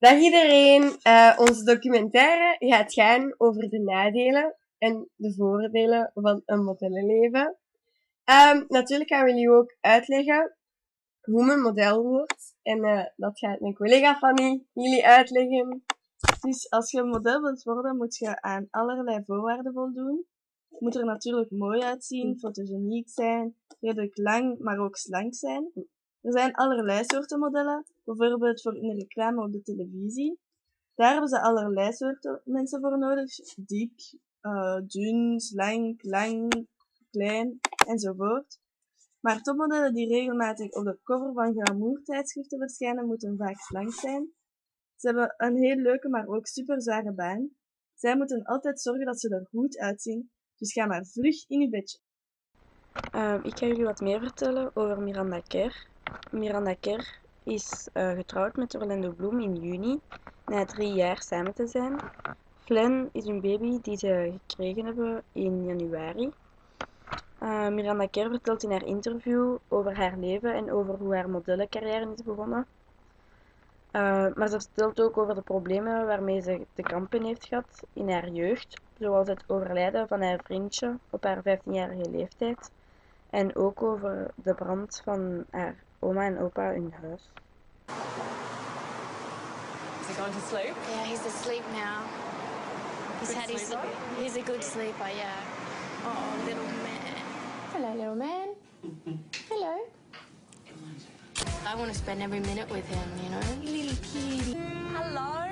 Dag iedereen, onze documentaire gaat gaan over de nadelen en de voordelen van een modellenleven. Natuurlijk gaan we jullie ook uitleggen hoe men model wordt en dat gaat mijn collega Fanny jullie uitleggen. Dus als je een model wilt worden, moet je aan allerlei voorwaarden voldoen. Je moet er natuurlijk mooi uitzien, fotogeniek zijn, redelijk lang, maar ook slank zijn. Er zijn allerlei soorten modellen, bijvoorbeeld voor in de reclame op de televisie. Daar hebben ze allerlei soorten mensen voor nodig. Dik, dun, slank, lang, klein, enzovoort. Maar topmodellen die regelmatig op de cover van glamour-tijdschriften verschijnen, moeten vaak slank zijn. Ze hebben een heel leuke, maar ook super zware baan. Zij moeten altijd zorgen dat ze er goed uitzien, dus ga maar vlug in je bedje. Ik ga jullie wat meer vertellen over Miranda Kerr. Miranda Kerr is getrouwd met Orlando Bloom in juni, na 3 jaar samen te zijn. Flynn is een baby die ze gekregen hebben in januari. Miranda Kerr vertelt in haar interview over haar leven en over hoe haar modellencarrière is begonnen. Maar ze vertelt ook over de problemen waarmee ze te kampen heeft gehad in haar jeugd, zoals het overlijden van haar vriendje op haar 15-jarige leeftijd. En ook over de brand van haar oma en opa in huis. Is he gone to sleep? Yeah, he's asleep now. He's a good sleeper, yeah. Oh, little man. Hello, little man. Hello. I want to spend every minute with him, you know? Little kitty. Hello.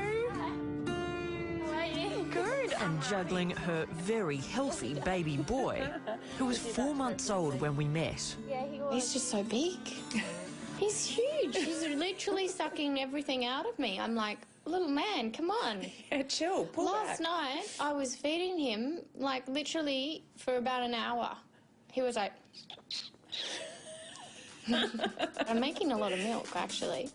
How are you? Good. And juggling her very healthy baby boy, who was 4 months old when we met. Yeah, he's just so big. He's huge. He's literally sucking everything out of me. I'm like, little man, come on. Yeah, chill. Pull Last back. night, I was feeding him, like, literally for about an hour. He was like... I'm making a lot of milk, actually.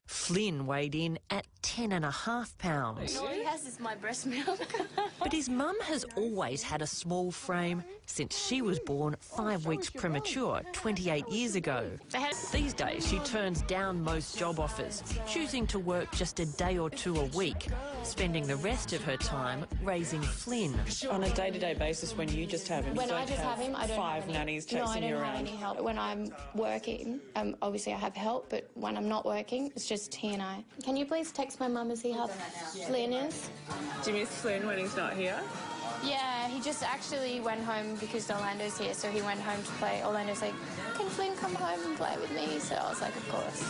Flynn weighed in at 10.5 pounds. All he has is my breast milk. But his mum has always had a small frame since she was born 5 weeks premature 28 years ago. These days she turns down most job offers, choosing to work just a day or 2 a week, spending the rest of her time raising Flynn. On a day-to-day basis, when you just have him, When you I don't just have him, I don't five have any, nannies chasing you No, I don't around. have any help. When I'm working, obviously I have help, but when I'm not working, it's just he and I. Can you please text my mum and see how Flynn is? Do you miss Flynn when he's not here? Yeah, he just actually went home because Orlando's here, so he went home to play. Orlando's like, can Flynn come home and play with me? So I was like, of course.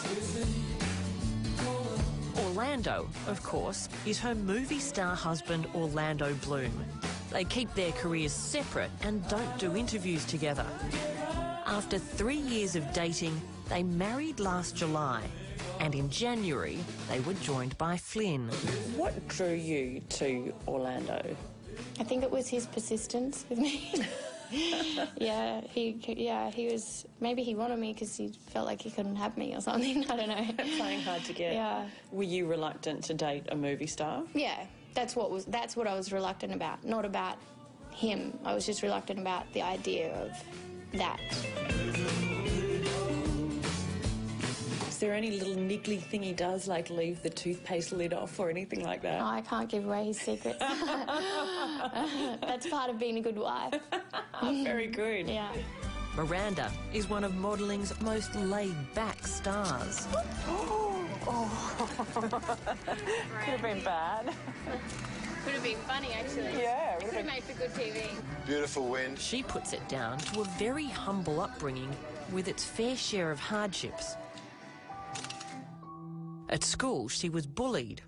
Orlando, of course, is her movie star husband Orlando Bloom. They keep their careers separate and don't do interviews together. After 3 years of dating, they married last July, and in January they were joined by Flynn. What drew you to Orlando? I think it was his persistence with me. he was, maybe he wanted me because he felt like he couldn't have me or something, I don't know. Playing hard to get. Yeah. Were you reluctant to date a movie star? Yeah, that's what I was reluctant about, not about him. I was just reluctant about the idea of that. Is there any little niggly thing he does, like leave the toothpaste lid off or anything like that? No, I can't give away his secrets. That's part of being a good wife. Very good. Yeah. Miranda is one of modelling's most laid-back stars. Could have been bad. Would have been funny, actually. Yeah, It would have made for good TV. Beautiful wind. She puts it down to a very humble upbringing with its fair share of hardships. At school, she was bullied.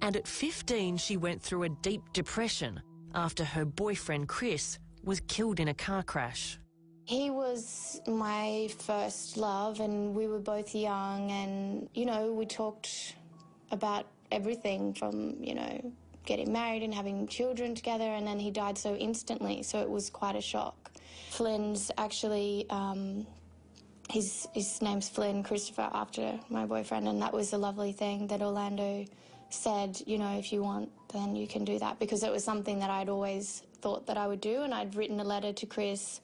And at 15, she went through a deep depression after her boyfriend, Chris, was killed in a car crash. He was my first love, and we were both young, and, you know, we talked about everything from, you know, getting married and having children together, and then he died so instantly, so it was quite a shock. Flynn's actually, his name's Flynn Christopher, after my boyfriend, and that was a lovely thing that Orlando said, you know, if you want, then you can do that, because it was something that I'd always thought that I would do, and I'd written a letter to Chris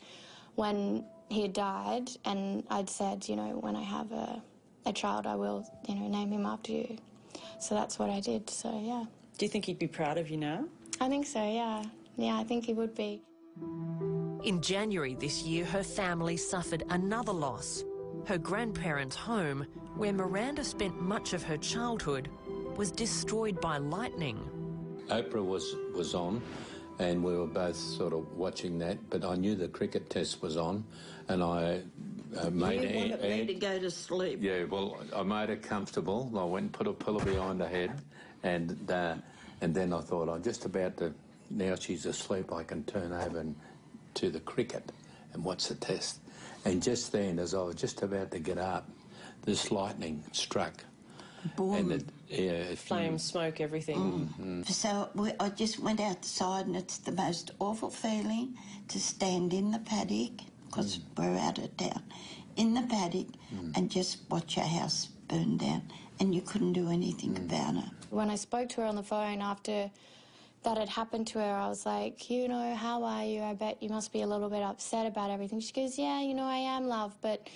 when he had died, and I'd said, you know, when I have a child, I will, you know, name him after you. So that's what I did, so yeah. Do you think he'd be proud of you now? I think so, yeah. Yeah, I think he would be. In January this year, her family suffered another loss. Her grandparents' home, where Miranda spent much of her childhood, was destroyed by lightning. Oprah was on, and we were both sort of watching that, but I knew the cricket test was on, and I made You wanted me to go to sleep. Yeah, well, I made her comfortable. I went and put a pillow behind her head, and then I thought, I'm just about to, now she's asleep, I can turn over to the cricket and watch the test. And just then, as I was just about to get up, this lightning struck. Boom. And Flame, smoke, everything. So I just went outside, and it's the most awful feeling to stand in the paddock, because we're out of town, in the paddock, and just watch our house burn down, and you couldn't do anything about it. When I spoke to her on the phone after that had happened to her, I was like, you know, how are you? I bet you must be a little bit upset about everything. She goes, yeah, you know, I am, love, but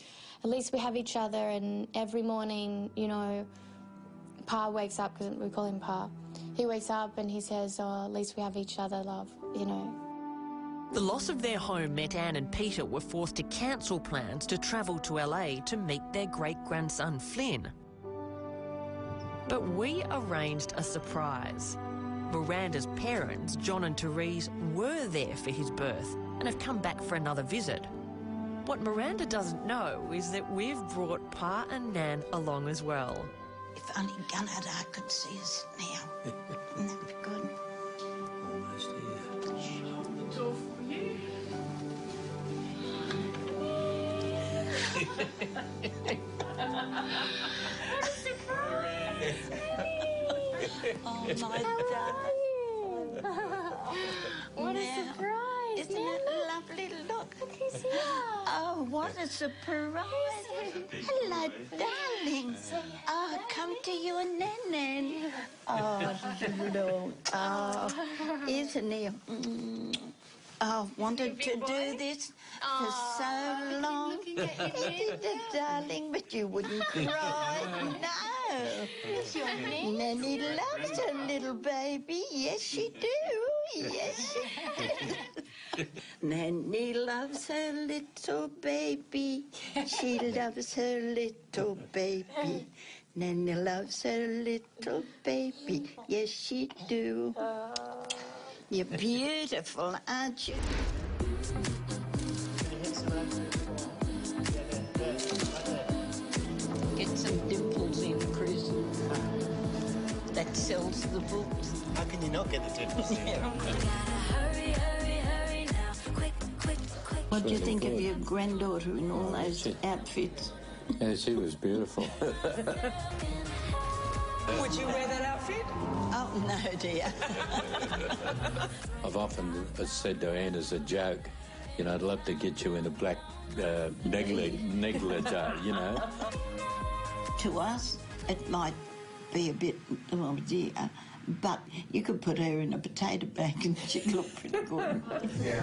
at least we have each other, and every morning, you know, Pa wakes up, because we call him Pa. He wakes up and he says, oh, at least we have each other, love, you know. The loss of their home meant Anne and Peter were forced to cancel plans to travel to LA to meet their great-grandson Flynn. But we arranged a surprise. Miranda's parents, John and Therese, were there for his birth and have come back for another visit. What Miranda doesn't know is that we've brought Pa and Nan along as well. If only Gunnar could see us now. Wouldn't that be good? almost here. It's all for you. Oh, my darling. What a surprise! Isn't it a lovely look? Oh, what a surprise. Hello, darling. Oh, come to you and Nan. Oh, little. Oh, isn't he? Oh, wanted to do this for so long. He did it, darling, but you wouldn't cry. No. Nanny loves her little baby. Yes, she do. Yes, she do. Nanny loves her little baby. She loves her little baby. Nanny loves her little baby. Yes, she do. You're beautiful, aren't you? Get some dimples in, Chris. That sells the books. How can you not get the dimples in? What do you think of your granddaughter in all those outfits? Yeah, she was beautiful. Would you wear that outfit? Oh, no, dear. I've often said to Anne as a joke, you know, I'd love to get you in a black negligee, you know. To us, it might be a bit, oh dear, but you could put her in a potato bag and she'd look pretty good. Yeah.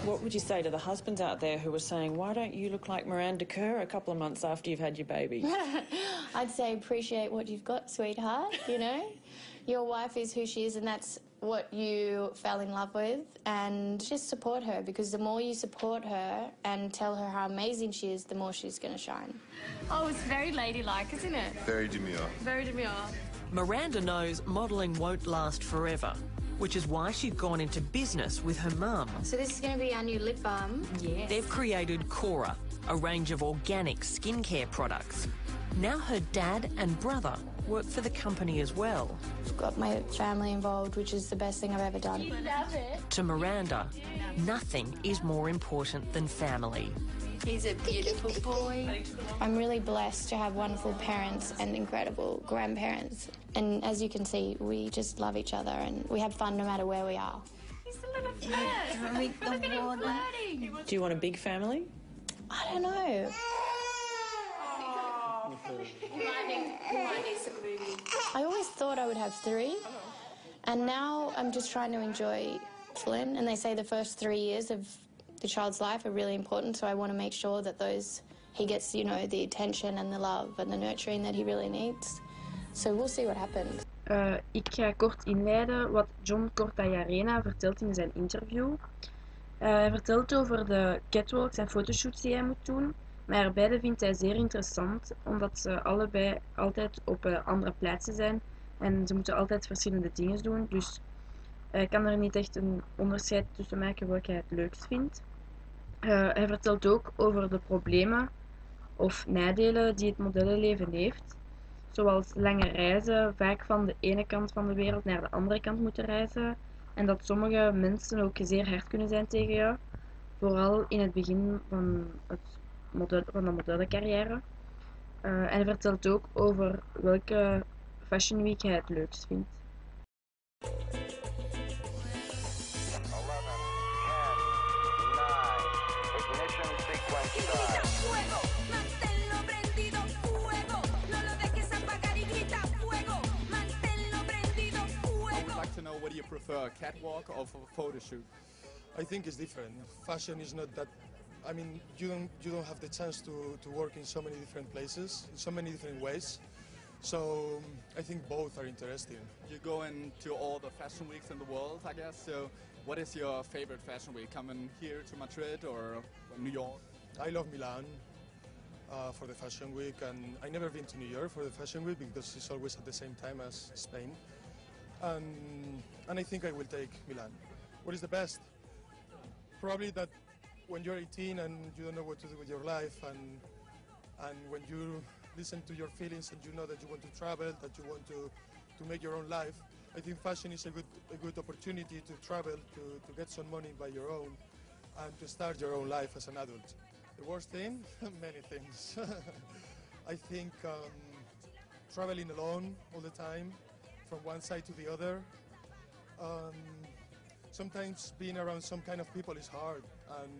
What would you say to the husbands out there who were saying, why don't you look like Miranda Kerr a couple of months after you've had your baby? I'd say appreciate what you've got, sweetheart, you know. Your wife is who she is, and that's what you fell in love with, and just support her, because the more you support her and tell her how amazing she is, the more she's going to shine. Oh, it's very ladylike, isn't it? Very demure. Very demure. Miranda knows modelling won't last forever, which is why she's gone into business with her mum. So this is going to be our new lip balm. Yes. They've created Cora, a range of organic skincare products. Now her dad and brother work for the company as well. I've got my family involved, which is the best thing I've ever done. Love it. To Miranda, nothing is more important than family. He's a beautiful boy. I'm really blessed to have wonderful parents and incredible grandparents. And as you can see, we just love each other and we have fun no matter where we are. He's a little flirt. Drink the Look at him water. flirting. Do you want a big family? I don't know. We might need some movie. I always thought I would have 3. And now I'm just trying to enjoy Flynn, and they say the first 3 years of the child's life are really important, so I want to make sure that he gets, you know, the attention and the love and the nurturing that he really needs. So we'll see what happens. Ik ga kort inleiden wat John Cortajarena vertelt in zijn interview. Hij vertelt over de catwalks en fotoshoots die hij moet doen, maar beide vindt hij zeer interessant, omdat ze allebei altijd op andere plaatsen zijn en ze moeten altijd verschillende dingen doen, dus hij kan er niet echt een onderscheid tussen maken welke hij het leukst vindt. Hij vertelt ook over de problemen of nadelen die het modellenleven heeft, zoals lange reizen, vaak van de ene kant van de wereld naar de andere kant moeten reizen en dat sommige mensen ook zeer hard kunnen zijn tegen jou, vooral in het begin van de modellencarrière. En hij vertelt ook over welke Fashion Week hij het leukst vindt. 11, 10, 9, ignition sequence start. I would like to know whether you prefer a catwalk or a photo shoot. I think it's different. Fashion is not that. I mean, you don't have the chance to work in so many different places, in so many different ways. So I think both are interesting. You go into all the fashion weeks in the world, I guess. So what is your favorite fashion week? Coming here to Madrid or New York? I love Milan for the fashion week, and I never been to New York for the fashion week because it's always at the same time as Spain. And I think I will take Milan. What is the best? Probably that when you're 18 and you don't know what to do with your life, and when you listen to your feelings and you know that you want to travel, that you want to make your own life, I think fashion is a good opportunity to travel, to get some money by your own, and to start your own life as an adult. The worst thing? Many things. I think traveling alone all the time, from one side to the other. Sometimes being around some kind of people is hard, and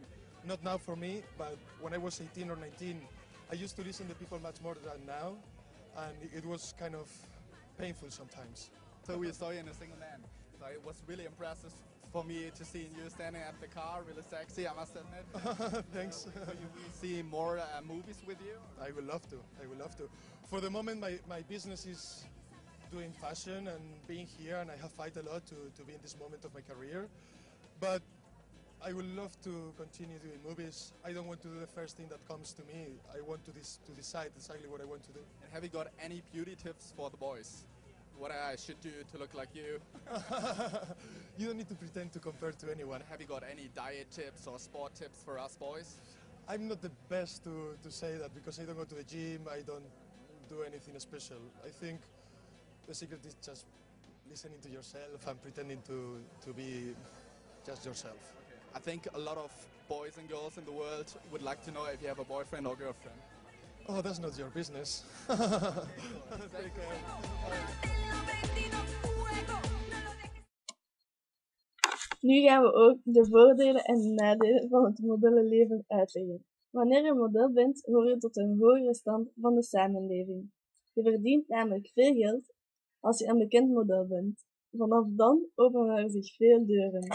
not now for me, but when I was 18 or 19, I used to listen to people much more than now, and it was kind of painful sometimes. So we saw you in A Single Man. So it was really impressive for me to see you standing at the car, really sexy, I must admit. Thanks. Will you see more movies with you? I would love to. I would love to. For the moment, my business is doing fashion and being here, and I have fight a lot to be in this moment of my career. But I would love to continue doing movies. I don't want to do the first thing that comes to me. I want to decide exactly what I want to do. And have you got any beauty tips for the boys? What I should do to look like you? You don't need to pretend to compare to anyone. Have you got any diet tips or sport tips for us boys? I'm not the best to say that because I don't go to the gym, I don't do anything special. I think the secret is just listening to yourself and pretending to be just yourself. I think a lot of boys and girls in the world would like to know if you have a boyfriend or girlfriend. Oh, that's not your business. Take care. Nu gaan we ook de voordelen en de nadelen van het modellenleven uitleggen. Wanneer je model bent, hoor je tot een hogere stand van de samenleving. Je verdient namelijk veel geld als je een bekend model bent. Vanaf dan openen er zich veel deuren.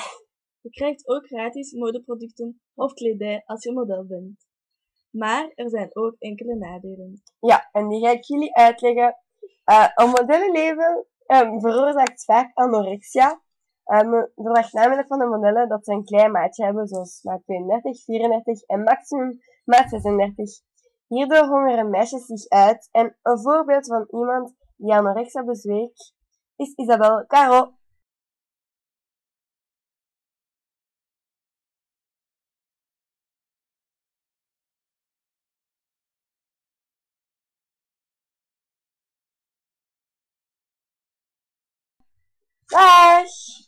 Je krijgt ook gratis modeproducten of kledij als je model bent. Maar er zijn ook enkele nadelen. Ja, en die ga ik jullie uitleggen. Een modellenleven veroorzaakt vaak anorexia. Verwacht namelijk van de modellen dat ze een klein maatje hebben, zoals maat 32, 34 en maximum maat 36. Hierdoor hongeren meisjes zich uit en een voorbeeld van iemand die anorexia bezweek is Isabel Caro. Dag!